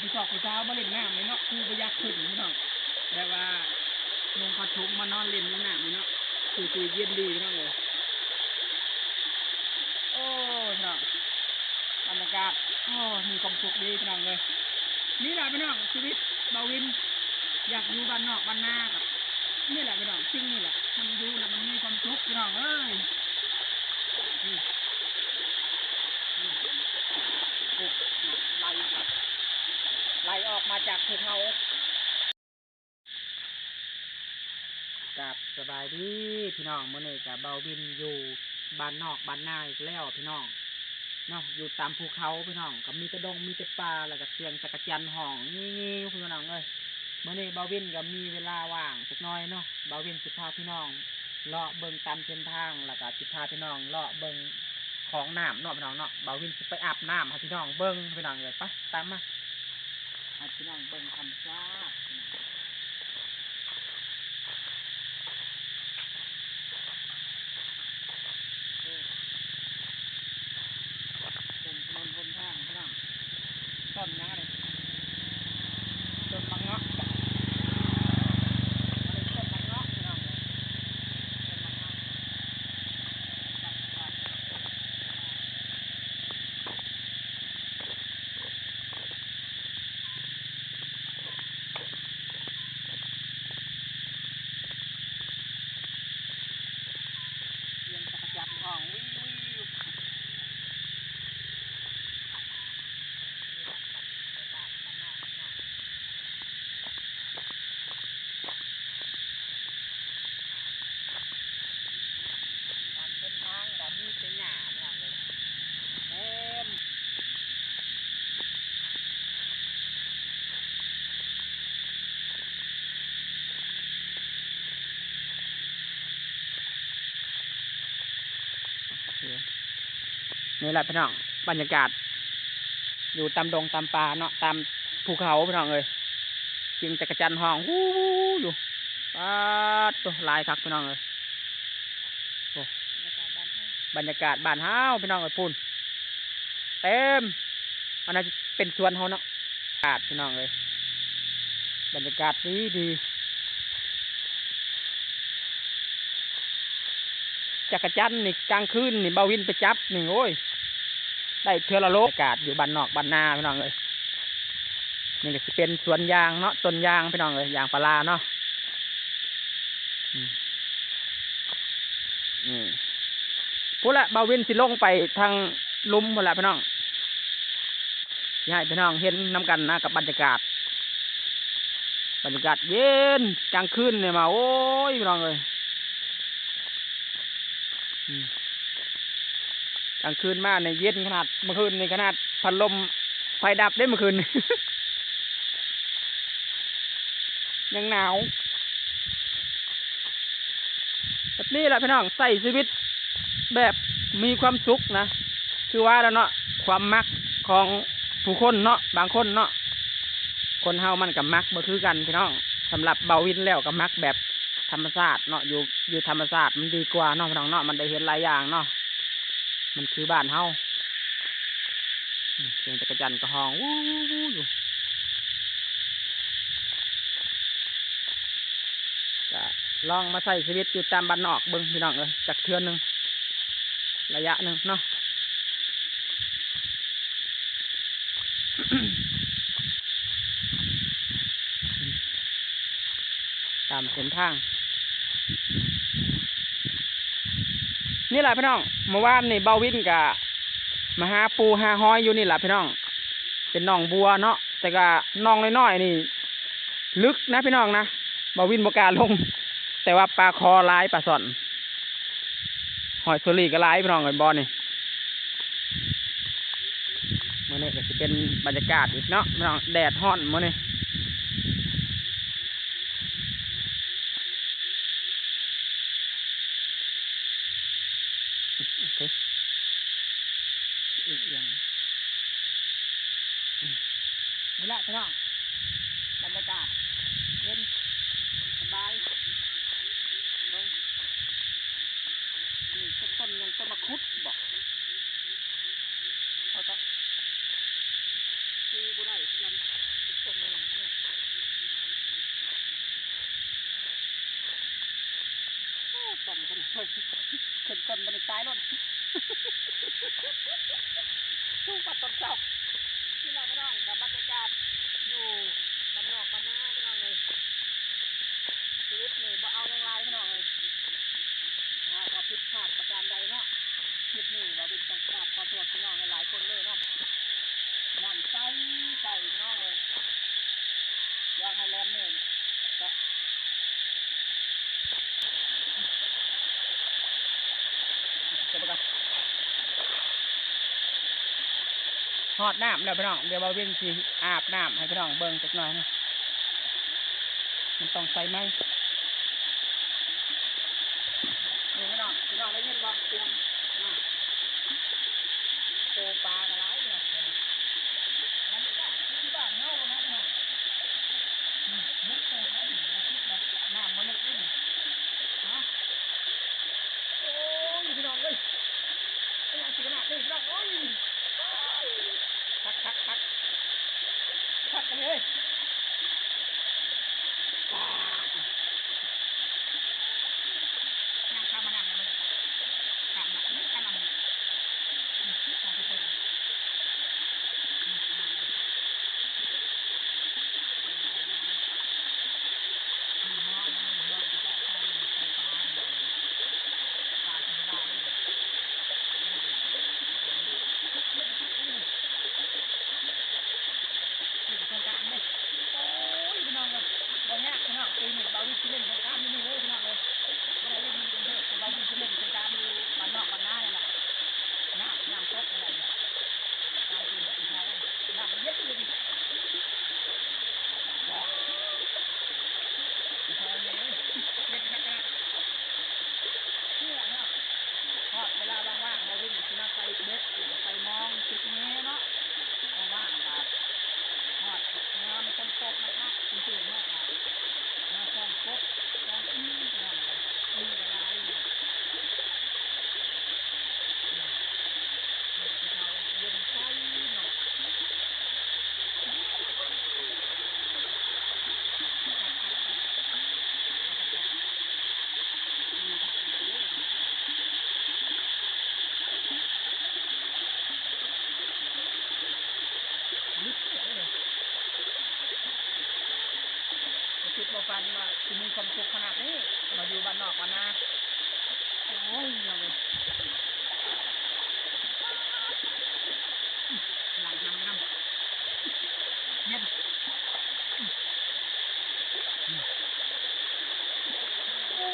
ที่ชอบผู้สาวมาเล่นน้ำเลยเนาะคือประหยัดขึ้นพี่น้องแบบว่าลงกระทุกมานอนเล่นในน้ำเลยเนาะคือเย็นดีพี่น้องเลยโอ้พี่น้องบรรยากาศโอ้มีความสุขดีพี่น้องเลยนี่แหละพี่น้องชีวิตเบาวินอยากอยู่บ้านนอกบ้านนากับนี่แหละพี่น้องสิ่งนี่แหละมันอยู่แล้วมันมีความสุขพี่น้องเอ้ยไหลออกมาจากภูเขากับสบายดีพี่น้องเมื่อนี้กับเบาบินอยู่บ้านนอกบ้านนาอีกแล้วพี่น้องเนาะอยู่ตามภูเขาพี่น้องกับมีแต่ดงมีแต่ป่าแล้วก็เสียงจักรจันห้องงี้พี่น้องเลยเมื่อนี้เบาบินก็มีเวลาว่างสักน้อยเนาะเบาบินสิพาพี่น้องเลาะเบิ่งตามเส้นทางแล้วก็สิพาพี่น้องเลาะเบิ่งของน้ำเนาะพี่น้องเนาะเบาวินจะไปอาบน้ำให้พี่น้องเบิ้งพี่น้องเลยไปตามมาให้พี่น้องเบิ้งทำซ่าเป็นถนนคนทางพี่น้องต้นยังไงต้นมะเงาะจับห้องวิวตามเส้นทางแบบนี้เป็นหยาบมากเลยเต็มนี่แหละพี่น้องบรรยากาศอยู่ตามดงตามป่าเนาะตามภูเขาพี่น้องเลยจริงจักรจันทร์ห้องวู้อยู่ป้าตัวลายคักพี่น้องเลยบรรยากาศบ้านเฮาพี่น้องเลยพูนเต็มอันนั้นเป็นสวนเฮาเนาะอากาศพี่น้องเลยบรรยากาศดีจักรจันทร์นี่กลางคืนนี่เบาวินไปจับนี่โอ้ยได้เทือละโลอากาศอยู่บ้านนอกบ้านนาพี่น้องเลยนี่ก็จะเป็นสวนยางเนาะต้นยางพี่น้องเลยยางปลาเนาะพูดละเบาวินสิลงไปทางลุ่มหมดละพี่น้องอยากให้พี่น้องเห็นน้ำกันนะกับบรรยากาศเย็นกลางคืนเนี่ยมาโอ้ยพี่น้องเลยกลางคืนมาในเย็นขนาดเมื่อคืนในขนาดพัดลมไฟดับได้เมื่อคืน ยังหนาวแบบนี้แหละพี่น้องใส่ชีวิตแบบมีความสุขนะคือว่าแล้วเนาะความมักของผู้คนเนาะบางคนเนาะคนเฮามันกับมักบ่คือกันพี่น้องสำหรับเบาวินแล้วกับมักแบบธรรมชาติเนาะอยู่ธรรมชาติมันดีกว่าเนาะพี่น้องเนาะมันได้เห็นหลายอย่างเนาะมันคือบ้านเฮาเสียงจักรจันทร์กระหองวู้อยู่ก็ลองมาใส่ชีวิตอยู่ตามบ้านนอกเบิ่งพี่น้องเลยจากเทือนหนึ่งระยะหนึ่งเนาะ ตามเส้นทางนี่แหละพี่น้องเมื่อวานนี่เบาวินกับมาหาปูหาหอยอยู่นี่แหละพี่น้องเป็นหนองบัวเนาะแต่ก็หนองน้อยๆนี่ลึกนะพี่น้องนะเบาวินบกาลงแต่ว่าปลาคอลายปลาสอนหอยโซลีก็ลายพี่น้องกันบอลนี่เมื่อนี้ก็จะเป็นบรรยากาศอีกเนาะพี่น้องแดดฮ้อนเมื่อนี้อีกอย่างนี่แหละพี่น้องบรรยากาศเย็นสบายนี่ต้นยังต้นมะคุดบอกเขาต้อง คือบ่ได้ที่กันต้นอย่างนั้นเนี่ยต้นกันเลยขึ้นต้นมันตายรถสู้ปัดต้นเจ้าที่เราไม่ต้องกับบรรยากาศอยู่บ้านนอกบ้านนาไม่ต้องเลยชีวิตนี่บ่เอาอย่างไรไม่ต้องเลยก็ผิดพลาดประการใดเนาะคลิปนี้เราเป็นต้องกราบขอโทษพี่น้องหลายคนเลยเนาะน้ำใสพี่น้องเลยอยากให้แลมเนี่ยจะประกันทอดน้ำแล้วพี่น้องเดี๋ยวเราเวียนสีอาบน้ำให้พี่น้องเบิ่งสักหน่อยนะมันต้องใส่ไหมนี่พี่น้องได้ยินบ่เตียงโตปลากระไรเนี่ยมันก็ที่บ้านเน่านะพี่น้องมุกโตได้หนึ่งอาทิตย์นะน้ำมันลึกนี่ฮะโอ้ยพี่น้องเลยไอ้ยังสิขนาดนี้พี่น้องโอ้ยคักกันเลยนั่งข้ามมานั่งนะมึงข้ามมานี่ข้ามมามึงนี่ข้ามไปเลยบางอย่างพี่น้องปีนี้เราวิ่งเล่นสงครามนี่เลยพี่น้องเลยเราเล่นมันเป็นเรื่องเราวิ่งเล่นสงครามอยู่บ้านนอกบ้านนาเนี่ยแหละน้ำตกอะไรเนี่ยน้ำกินที่เราน้ำมันเยอะเลยดิพอเลยเล่นนักนะเชื่อเนาะพอเวลาว่างๆเราวิ่งที่นาไปเบ็ดไปมองจุดนี้เนาะว่างๆแบบทอดงามคนตกนักๆจริงๆเนาะมาส่องกบส่องอื้อกันเลยอะไรเนี่ยเราเย็นใจเนาะคิดว่าฟันว่าจะมีความสุขขนาดนี้มาอยู่บ้านนอกบ้านนาโอ้ยเราเลยหลังทำน้ำเย็นโอ้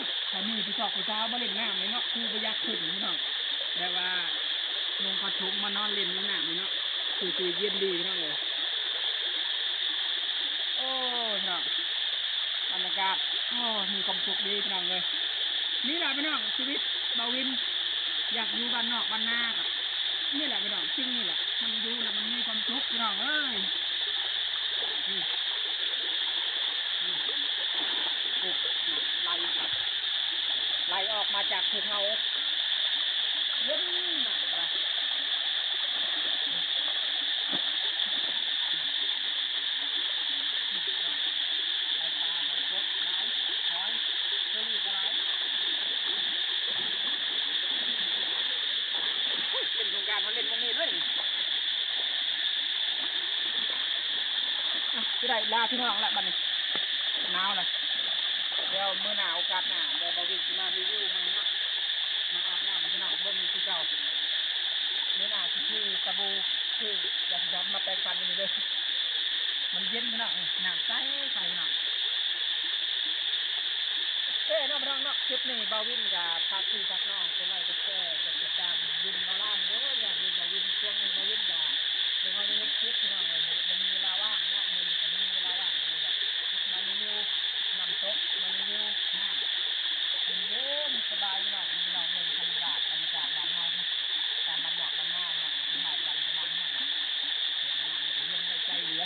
ยถ้ามีพี่จอกพี่เจ้ามาเล่นน้ำเลยเนาะคือประหยัดขึ้นพี่น้องแต่ว่าลงกระทุกมานอนเล่นน้ำเลยเนาะคือเย็นดีพี่น้องเลยโอ้พี่น้องบรรยากาศโอ้มีความสุขดีพี่น้องเลยนี่แหละพี่น้องชีวิตเบาวินอยากอยู่บ้านนอกบ้านนากับนี่แหละพี่น้องสิ่งนี่แหละมันอยู่แล้วมันมีความสุขพี่น้องเอ้ยไหลออกมาจากภูเขาเย็นมากเลยเป็นโครงการเขาเล่นตรงนี้เลยจะได้ลาพี่น้องละบัดนี้หนาวเลยเดี๋ยวมื้อหนาวโอกาสหน้าเดี๋ยวเราวิ่งมารีวิวมาเนาะมาอาบน้ำมาพี่น้องเบิ้งที่เก่ามื้อหน้าคือสบู่คืออยากจะมาแปรงฟันกันเลยมันเย็นพี่น้องน้ำใสพี่น้องเอ้ยน้องเนาะคลิปนี้บาวินกับพักพี่พักน้องเป็นไรก็แก้จะติดตามวินมาล่ามเด้ออย่างวินบาวินช่วงนี้บาวินกับเป็นคนที่คลิปพี่น้องเลยมันมีเวลาว่างเนาะมือนี้ก็มีเวลาว่างเลยแบบมารีวิวนำโต๊ะมารีวิวน้ำมันเย็นสบายพี่น้องพี่น้องเดินธรรมดาบรรยากาศบ้านนอกตามบ้านนอกบ้านหน้าเนาะที่หายกันประมาณนั้นเย็นได้ใจเหลือ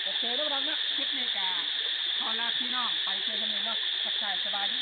โอเคทุกท่านนะคลิปนี้กับขอลาพี่น้องไปเจอกันใหม่เนาะทักทายสบายดี